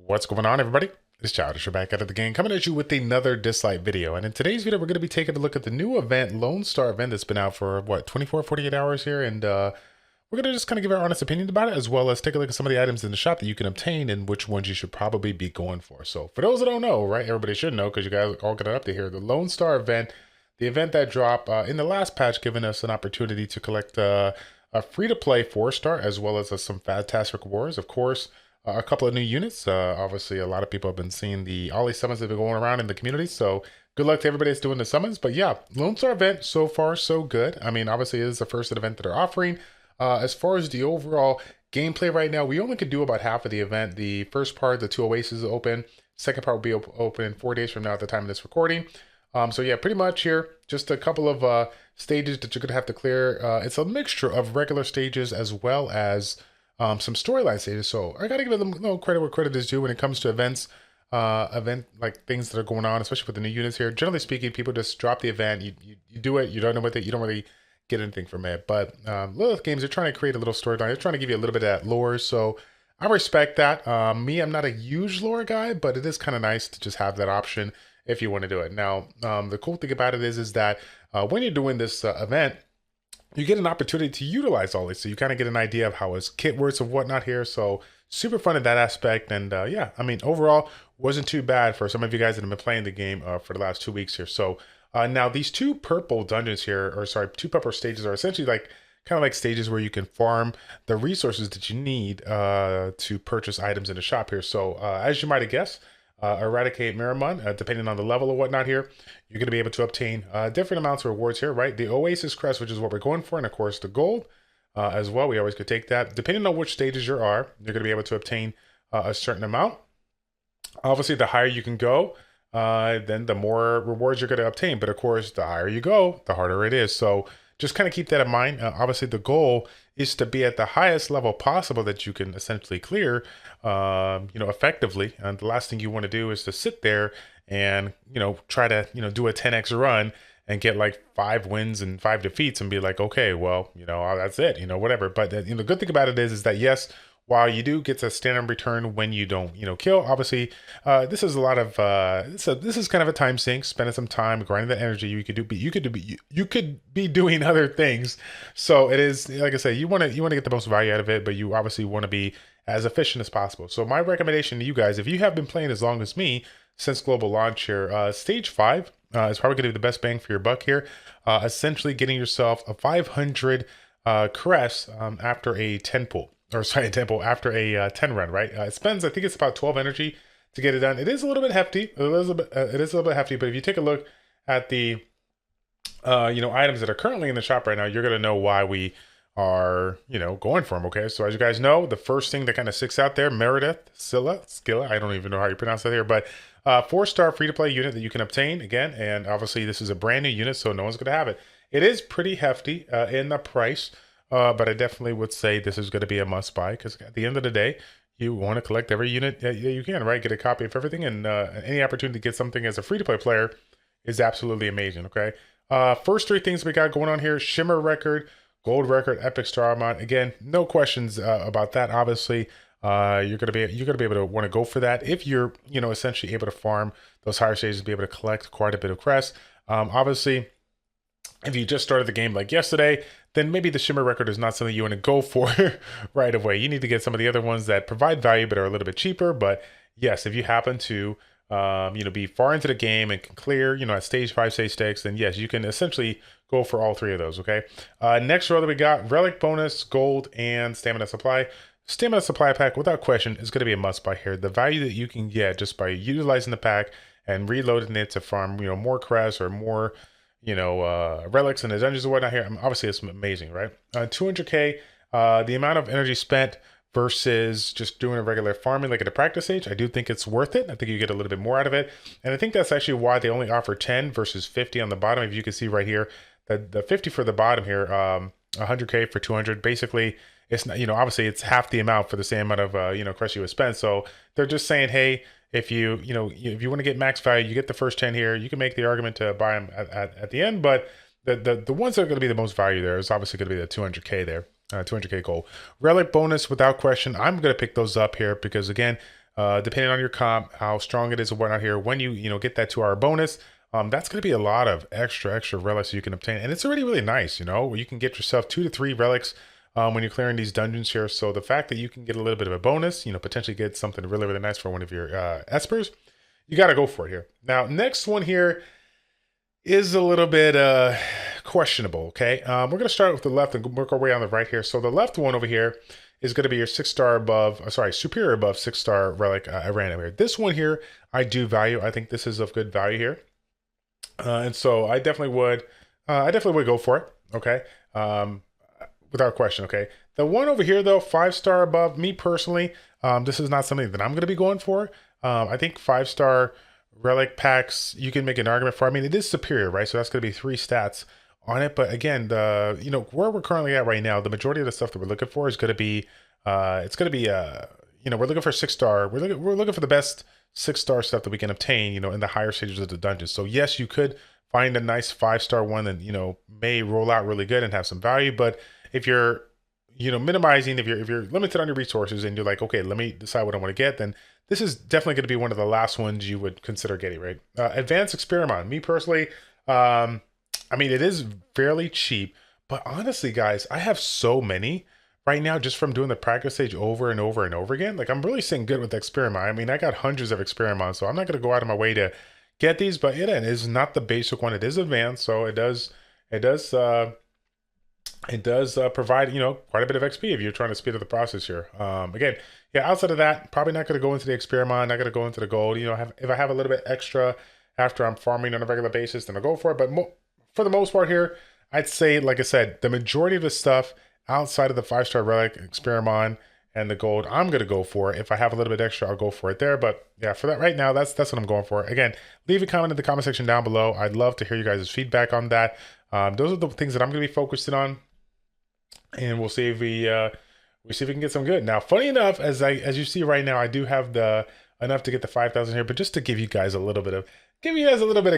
What's going on, everybody? It's Childish. We're back out of the game, coming at you with another Dislyte video. And in today's video, we're going to be taking a look at the new event, Lone Star event, that's been out for, what, 24, 48 hours here. And we're going to just kind of give our honest opinion about it, as well as take a look at some of the items in the shop that you can obtain and which ones you should probably be going for. So for those that don't know, right, everybody should know because you guys all got an update here. The Lone Star event, the event that dropped in the last patch, giving us an opportunity to collect a free-to-play 4-star, as well as some fantastic rewards. Of course, a couple of new units. Obviously, a lot of people have been seeing the Ollie summons that have been going around in the community. So good luck to everybody that's doing the summons. But yeah, Lone Star event, so far, so good. I mean, obviously, it is the first event that they're offering. As far as the overall gameplay right now, we only could do about half of the event. The first part, the 2 oases, is open. Second part will be open in 4 days from now at the time of this recording. So yeah, pretty much here, just a couple of stages that you're going to have to clear. It's a mixture of regular stages as well as some storyline stages. So I got to give it a little credit where credit is due when it comes to events, like things that are going on, especially with the new units here. Generally speaking, people just drop the event. You do it. You don't know what it. You don't really get anything from it. But little games, they're trying to create a little storyline. They're trying to give you a little bit of that lore. So I respect that. Me, I'm not a huge lore guy, but it is kind of nice to just have that option if you want to do it. Now, the cool thing about it is that when you're doing this event, you get an opportunity to utilize all this. So you kind of get an idea of how his kit works and whatnot here. So super fun in that aspect. And yeah, I mean, overall, wasn't too bad for some of you guys that have been playing the game for the last 2 weeks here. So now these 2 purple dungeons here, or sorry, 2 purple stages are essentially like kind of like stages where you can farm the resources that you need to purchase items in the shop here. So as you might have guessed, eradicate Miramun, depending on the level or whatnot here, you're going to be able to obtain different amounts of rewards here, right? The Oasis Crest, which is what we're going for, and of course the gold as well. We always could take that. Depending on which stages you are, you're going to be able to obtain a certain amount. Obviously, the higher you can go, then the more rewards you're going to obtain. But of course, the higher you go, the harder it is. So just kind of keep that in mind. Obviously, the goal is to be at the highest level possible that you can essentially clear, effectively. And the last thing you want to do is to sit there and, try to, do a 10x run and get like 5 wins and 5 defeats and be like, okay, well, that's it, whatever. But the good thing about it is that yes, while you do get a standard return when you don't, kill, obviously, this is a lot of, this is kind of a time sink, spending some time grinding that energy. You could be doing other things. So it is, like I say, you want to get the most value out of it, but you obviously want to be as efficient as possible. So my recommendation to you guys, if you have been playing as long as me since global launch here, stage 5 is probably going to be the best bang for your buck here. Essentially getting yourself a 500 crest after a 10 pull. Or sorry, a tempo after a 10 run, right? It spends, I think it's about 12 energy to get it done. It is a little bit hefty. It is a little bit hefty, but if you take a look at the, items that are currently in the shop right now, you're going to know why we are, going for them, okay? So as you guys know, the first thing that kind of sticks out there, Meredith Skilla, I don't even know how you pronounce that here, but 4-star free-to-play unit that you can obtain, again, and obviously this is a brand new unit, so no one's going to have it. It is pretty hefty in the price. But I definitely would say this is going to be a must buy because at the end of the day, you want to collect every unit that you can, right? Get a copy of everything, and any opportunity to get something as a free-to-play player is absolutely amazing, okay? First 3 things we got going on here: Shimmer record, gold record, epic star amount. Again, no questions about that. Obviously, you're gonna be able to want to go for that if you're essentially able to farm those higher stages, be able to collect quite a bit of crests. Obviously, if you just started the game like yesterday, then maybe the Shimmer record is not something you want to go for right away. You need to get some of the other ones that provide value but are a little bit cheaper. But yes, if you happen to be far into the game and can clear, at stage 5, stage 6, then yes, you can essentially go for all 3 of those, okay? Next row that we got, relic bonus, gold, and stamina supply. Stamina supply pack, without question, is going to be a must buy here. The value that you can get just by utilizing the pack and reloading it to farm, more crests or more relics and the dungeons and whatnot here. I mean, obviously it's amazing, right? 200k, the amount of energy spent versus just doing a regular farming like at a practice stage, I do think it's worth it. I think you get a little bit more out of it, and I think that's actually why they only offer 10 versus 50 on the bottom. If you can see right here, the 50 for the bottom here, 100k for 200. Basically, it's not, obviously it's half the amount for the same amount of crest you would spend. So they're just saying, hey, if you want to get max value, you get the first 10 here. You can make the argument to buy them at the end, but the ones that are going to be the most value there is obviously going to be the 200k there. 200k gold. Relic bonus, without question. I'm going to pick those up here because, again, depending on your comp, how strong it is and whatnot here. When you get that 2-hour bonus, that's going to be a lot of extra relics you can obtain. And it's already really nice, where you can get yourself 2 to 3 relics when you're clearing these dungeons here. So the fact that you can get a little bit of a bonus, potentially get something really nice for one of your espers, you got to go for it here. Now, next one here is a little bit questionable, okay? We're going to start with the left and work our way on the right here. So the left one over here is going to be your 6-star above, superior above 6-star relic random here. This one here, I do value. I think this is of good value here. And so I definitely would go for it, okay? Without question, okay? The one over here though, 5-star above, me personally, this is not something that I'm going to be going for. I think 5-star relic packs, you can make an argument for. I mean, it is superior, right? So that's going to be 3 stats on it. But again, where we're currently at right now, the majority of the stuff that we're looking for is going to be, we're looking for 6-star. We're looking for the best 6-star stuff that we can obtain, in the higher stages of the dungeon. So yes, you could find a nice 5-star one that, may roll out really good and have some value. But if you're, minimizing, if you're limited on your resources and you're like, okay, let me decide what I want to get, then this is definitely going to be one of the last ones you would consider getting, right? Advanced Experiment. Me personally, I mean, it is fairly cheap, but honestly, guys, I have so many right now just from doing the practice stage over and over and over again. Like, I'm really sitting good with Experiment. I mean, I got hundreds of Experiments, so I'm not going to go out of my way to get these, but it is not the basic one. It is advanced, so it does provide, quite a bit of XP if you're trying to speed up the process here. Again, yeah, outside of that, probably not going to go into the Experiment, not going to go into the gold. If I have a little bit extra after I'm farming on a regular basis, then I'll go for it. But for the most part here, I'd say, like I said, the majority of the stuff outside of the 5-star relic, Experiment, and the gold, I'm going to go for it. If I have a little bit extra, I'll go for it there. But yeah, for that right now, that's what I'm going for. Again, leave a comment in the comment section down below. I'd love to hear you guys' feedback on that. Those are the things that I'm going to be focusing on. And we'll see if we can get some good. Now, funny enough, as you see right now, I do have enough to get the 5,000 here, but just to give you guys a little bit of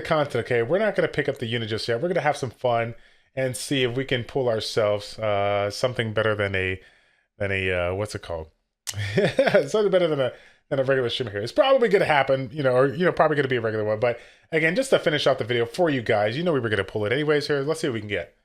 content. Okay, we're not going to pick up the unit just yet. We're going to have some fun and see if we can pull ourselves something better than a what's it called? Something better than a regular Shimmer here. It's probably going to happen, or probably going to be a regular one. But again, just to finish out the video for you guys, we were going to pull it anyways here. Let's see what we can get.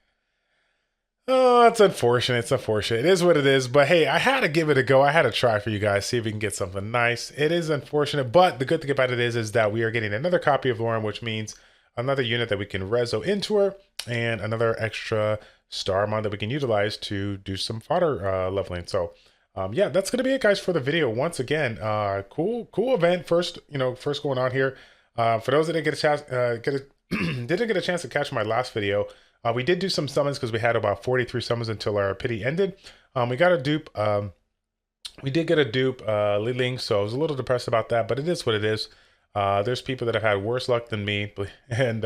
Oh, it's unfortunate. It's unfortunate. It is what it is. But hey, I had to give it a go. I had to try for you guys, see if we can get something nice. It is unfortunate, but the good thing about it is that we are getting another copy of Lauren, which means another unit that we can reso into her and another extra star mod that we can utilize to do some fodder leveling. So yeah, that's going to be it, guys, for the video. Once again, cool event. First going on here. For those that didn't get a chance to catch my last video, we did do some summons because we had about 43 summons until our pity ended. We got a dupe. We did get a dupe, Li Ling, so I was a little depressed about that, but it is what it is. There's people that have had worse luck than me, and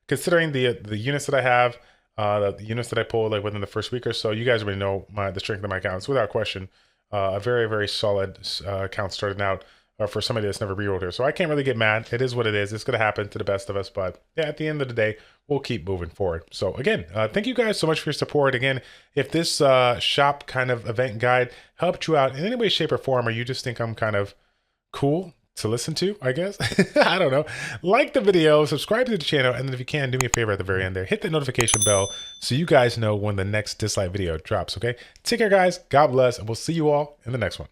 considering the units that I have, the units that I pulled like within the first week or so, you guys already know the strength of my accounts without question. A very solid account starting out. For somebody that's never rerolled here. So I can't really get mad. It is what it is. It's going to happen to the best of us. But yeah, at the end of the day, we'll keep moving forward. So again, thank you guys so much for your support. Again, if this shop kind of event guide helped you out in any way, shape, or form, or you just think I'm kind of cool to listen to, I guess. I don't know. Like the video, subscribe to the channel, and then if you can, do me a favor at the very end there. Hit the notification bell so you guys know when the next Dislyte video drops, okay? Take care, guys. God bless, and we'll see you all in the next one.